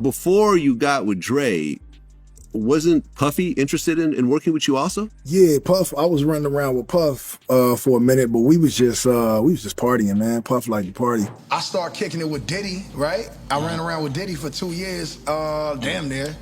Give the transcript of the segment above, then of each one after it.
before you got with Dre, wasn't Puffy interested in working with you also? Yeah, Puff. I was running around with Puff for a minute, but we was just partying, man. Puff liked to party. I started kicking it with Diddy, right? I ran around with Diddy for 2 years, damn near.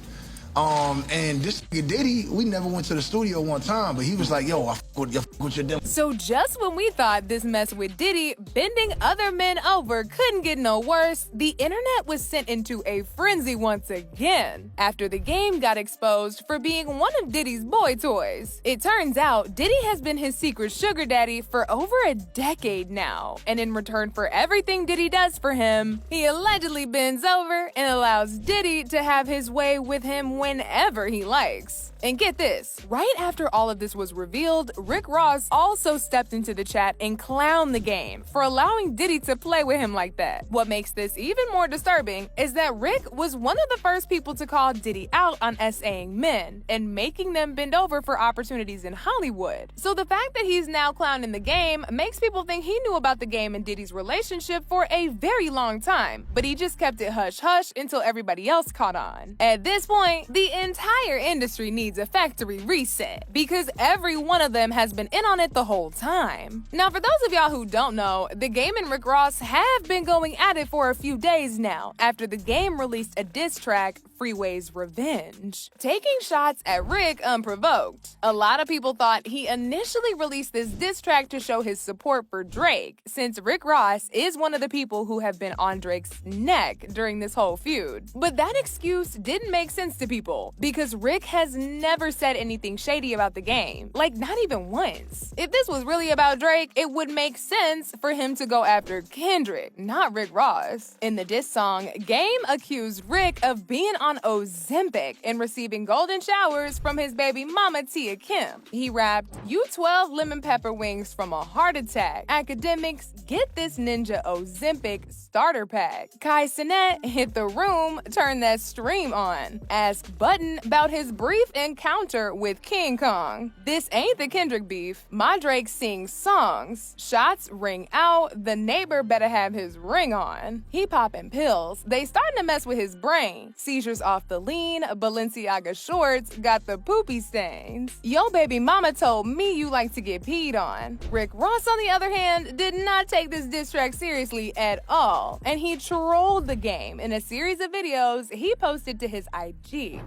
And this nigga Diddy, we never went to the studio one time, but he was like, yo, I fuck with your demo. So just when we thought this mess with Diddy bending other men over couldn't get no worse, the internet was sent into a frenzy once again after the game got exposed for being one of Diddy's boy toys. It turns out Diddy has been his secret sugar daddy for over a decade now, and in return for everything Diddy does for him, he allegedly bends over and allows Diddy to have his way with him whenever he likes. And get this, right after all of this was revealed, Rick Ross also stepped into the chat and clowned the game for allowing Diddy to play with him like that. What makes this even more disturbing is that Rick was one of the first people to call Diddy out on SAing men and making them bend over for opportunities in Hollywood. So the fact that he's now clowning the game makes people think he knew about the game and Diddy's relationship for a very long time, but he just kept it hush-hush until everybody else caught on. At this point, the entire industry needs a factory reset because every one of them has been in on it the whole time. Now, for those of y'all who don't know, the game and Rick Ross have been going at it for a few days now after the game released a diss track, Freeway's Revenge, taking shots at Rick unprovoked. A lot of people thought he initially released this diss track to show his support for Drake, since Rick Ross is one of the people who have been on Drake's neck during this whole feud. But that excuse didn't make sense to people because Rick has never said anything shady about the game, like not even once. If this was really about Drake, it would make sense for him to go after Kendrick, not Rick Ross. In the diss song, Game accused Rick of being on Ozempic and receiving golden showers from his baby mama Tia Kim. He rapped, "You 12 lemon pepper wings from a heart attack. Academics, get this ninja Ozempic starter pack." Kai Cenat hit the room, turned that stream on. Asked Button about his brief encounter with King Kong. This ain't the Kendrick beef. My Drake sings songs. Shots ring out. The neighbor better have his ring on. He popping pills. They starting to mess with his brain. Seizures off the lean. Balenciaga shorts got the poopy stains. Yo baby mama told me you like to get peed on. Rick Ross, on the other hand, did not take this diss track seriously at all, and he trolled the game in a series of videos he posted to his IG.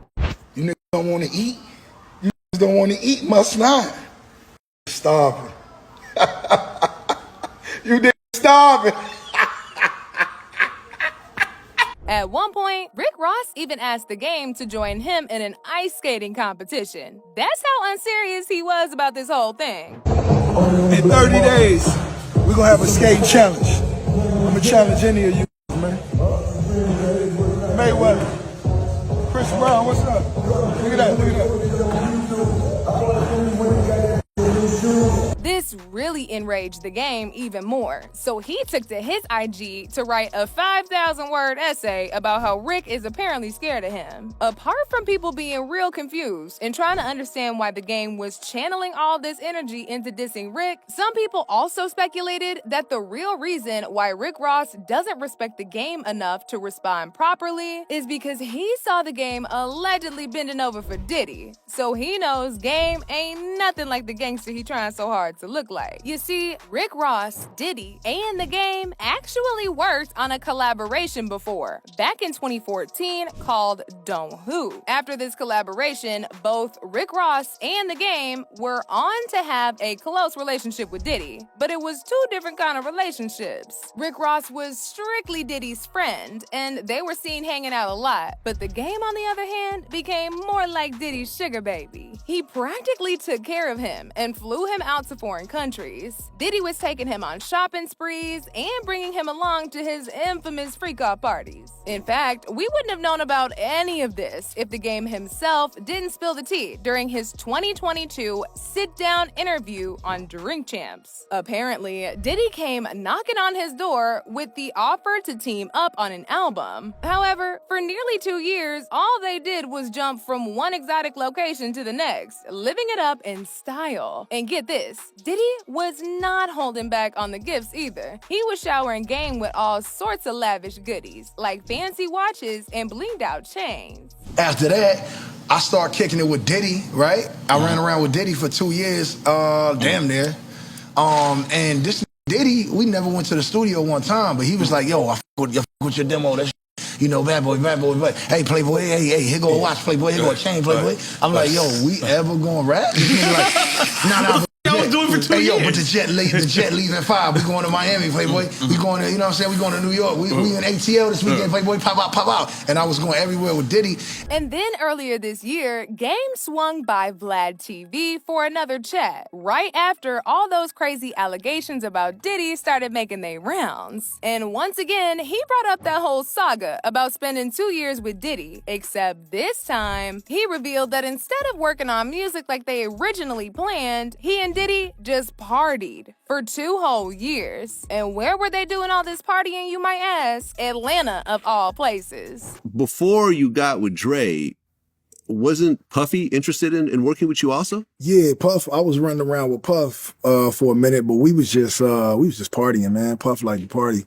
You niggas don't want to eat? You niggas don't want to eat, must not. Starving. You niggas starving. At one point, Rick Ross even asked the game to join him in an ice skating competition. That's how unserious he was about this whole thing. In 30 days, we're going to have a skating challenge. I'm going to challenge any of you, man. Mayweather. Chris Brown, what's up? Look at that, look at that. This really enraged the game even more, so he took to his IG to write a 5,000-word essay about how Rick is apparently scared of him. Apart from people being real confused and trying to understand why the game was channeling all this energy into dissing Rick, some people also speculated that the real reason why Rick Ross doesn't respect the game enough to respond properly is because he saw the game allegedly bending over for Diddy, so he knows Game ain't nothing like the gangster he trying so hard to look like. You see, Rick Ross, Diddy, and the game actually worked on a collaboration before, back in 2014, called Don't Who. After this collaboration, both Rick Ross and the game were on to have a close relationship with Diddy, but it was two different kind of relationships. Rick Ross was strictly Diddy's friend, and they were seen hanging out a lot, but the game, on the other hand, became more like Diddy's sugar baby. He practically took care of him and flew him out to foreign countries. Diddy was taking him on shopping sprees and bringing him along to his infamous freak-off parties. In fact, we wouldn't have known about any of this if the game himself didn't spill the tea during his 2022 sit-down interview on Drink Champs. Apparently, Diddy came knocking on his door with the offer to team up on an album. However, for nearly 2 years, all they did was jump from one exotic location to the next, living it up in style. And get this, Diddy Diddy was not holding back on the gifts either. He was showering Game with all sorts of lavish goodies, like fancy watches and blinged out chains. After that, I started kicking it with Diddy, right? I ran around with Diddy for 2 years, damn near. And this Diddy, we never went to the studio one time, but he was like, yo, I fuck with your demo, that you know, bad boy, hey, Playboy, hey, here go a watch, Playboy, here go a chain, Playboy. I'm like, yo, we ever gonna rap? Like, nah, I was doing it for 2 years. Yo, but the jet leaves at 5. We going to Miami, Playboy. We going to, you know what I'm saying? We going to New York. We in ATL this weekend, Playboy. Pop out. And I was going everywhere with Diddy. And then earlier this year, Game swung by Vlad TV for another chat, right after all those crazy allegations about Diddy started making their rounds. And once again, he brought up that whole saga about spending 2 years with Diddy, except this time, he revealed that instead of working on music like they originally planned, he and Diddy just partied for 2 whole years. And where were they doing all this partying, you might ask? Atlanta, of all places. Before you got with Dre, wasn't Puffy interested in working with you also? Yeah, Puff. I was running around with Puff for a minute, but we was just partying, man. Puff liked to party.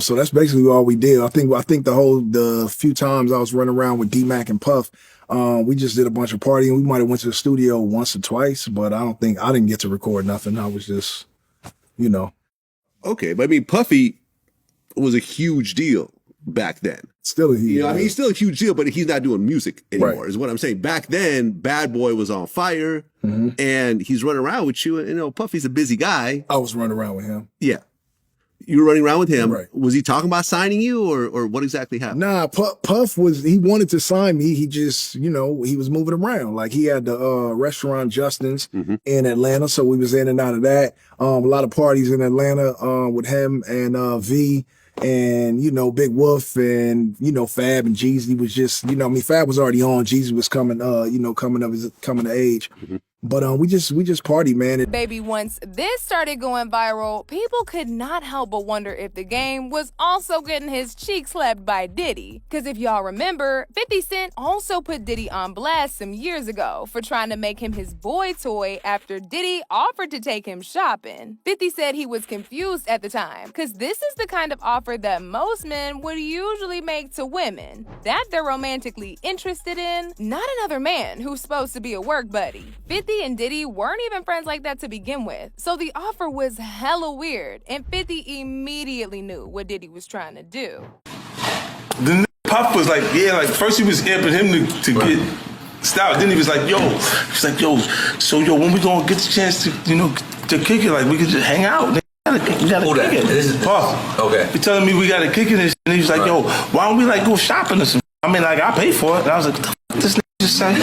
So that's basically all we did. I think the few times I was running around with D-Mac and Puff, we just did a bunch of partying. We might have went to the studio once or twice, but I didn't get to record nothing. I was just, you know. Okay, but I mean, Puffy was a huge deal back then. Still a huge deal. I mean, he's still a huge deal, but he's not doing music anymore, Right. is what I'm saying. Back then, Bad Boy was on fire, and he's running around with you. And, you know, Puffy's a busy guy. I was running around with him. Yeah. You were running around with him. Right. Was he talking about signing you, or what exactly happened? Nah, Puff he wanted to sign me. He just, you know, he was moving around. Like, he had the restaurant Justin's in Atlanta, so we was in and out of that. A lot of parties in Atlanta with him and V and, you know, Big Wolf and, you know, Fab and Jeezy was just, you know, I mean, Fab was already on. Jeezy was coming of age. But we just party, man. Baby, once this started going viral, people could not help but wonder if the Game was also getting his cheek slapped by Diddy. Because if y'all remember, 50 Cent also put Diddy on blast some years ago for trying to make him his boy toy after Diddy offered to take him shopping. 50 said he was confused at the time, because this is the kind of offer that most men would usually make to women that they're romantically interested in, not another man who's supposed to be a work buddy. 50 and Diddy weren't even friends like that to begin with, so the offer was hella weird, and 50 immediately knew what Diddy was trying to do. The Puff was like, yeah, like first he was amping him to get style. Then he was like, yo, when we gonna get the chance to, you know, to kick it, like we could just hang out. We gotta kick it. This is Puff. Okay. He telling me we gotta kick it, and he was like, yo, why don't we like go shopping or something? I mean, like I pay for it. And I was like, what the fuck this nigga just say?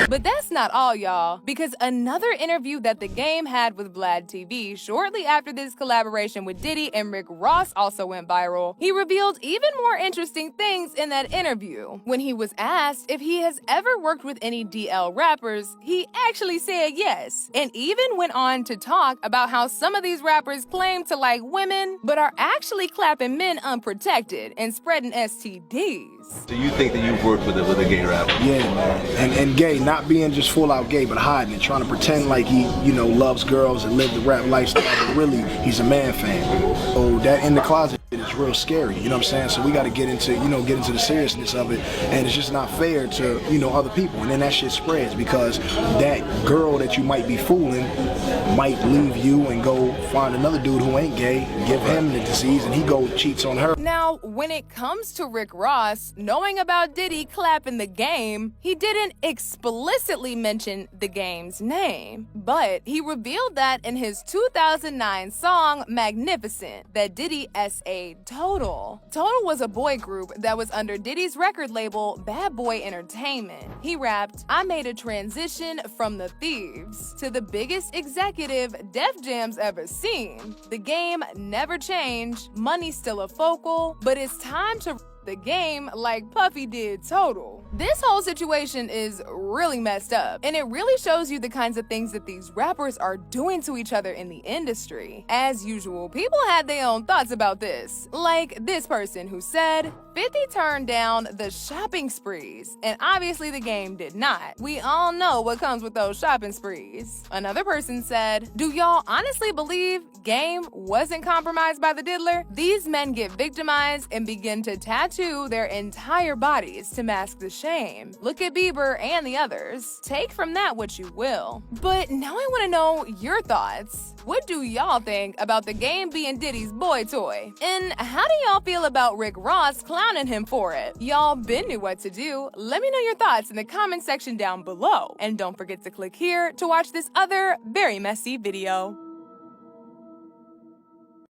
But that's not all, y'all, because another interview that the Game had with Vlad TV shortly after this collaboration with Diddy and Rick Ross also went viral, he revealed even more interesting things in that interview. When he was asked if he has ever worked with any DL rappers, he actually said yes, and even went on to talk about how some of these rappers claim to like women, but are actually clapping men unprotected and spreading STDs. Do you think that you've worked with a gay rapper? Yeah, man. And gay, not being just full out gay, but hiding it, trying to pretend like he, you know, loves girls and live the rap lifestyle, but really, he's a man fan. So that in the closet is real scary, you know what I'm saying? So we got to get into the seriousness of it, and it's just not fair to, you know, other people. And then that shit spreads because that girl that you might be fooling might leave you and go find another dude who ain't gay, give him the disease, and he go cheats on her. Now, when it comes to Rick Ross, knowing about Diddy clapping the Game, he didn't explicitly mention the Game's name, but he revealed that in his 2009 song Magnificent that Diddy S.A. Total. Total was a boy group that was under Diddy's record label Bad Boy Entertainment. He rapped, "I made a transition from the thieves to the biggest executive Def Jam's ever seen. The game never changed, money's still a focal, but it's time to the game like Puffy did Total. This whole situation is really messed up, and it really shows you the kinds of things that these rappers are doing to each other in the industry. As usual, people had their own thoughts about this, like this person who said, 50 turned down the shopping sprees, and obviously the game did not. We all know what comes with those shopping sprees. Another person said, do y'all honestly believe Game wasn't compromised by the diddler? These men get victimized and begin to tattoo their entire bodies to mask the shame. Look at Bieber and the others. Take from that what you will. But now I want to know your thoughts. What do y'all think about the Game being Diddy's boy toy? And how do y'all feel about Rick Ross clowning him for it? Y'all been knew what to do. Let me know your thoughts in the comment section down below. And don't forget to click here to watch this other very messy video.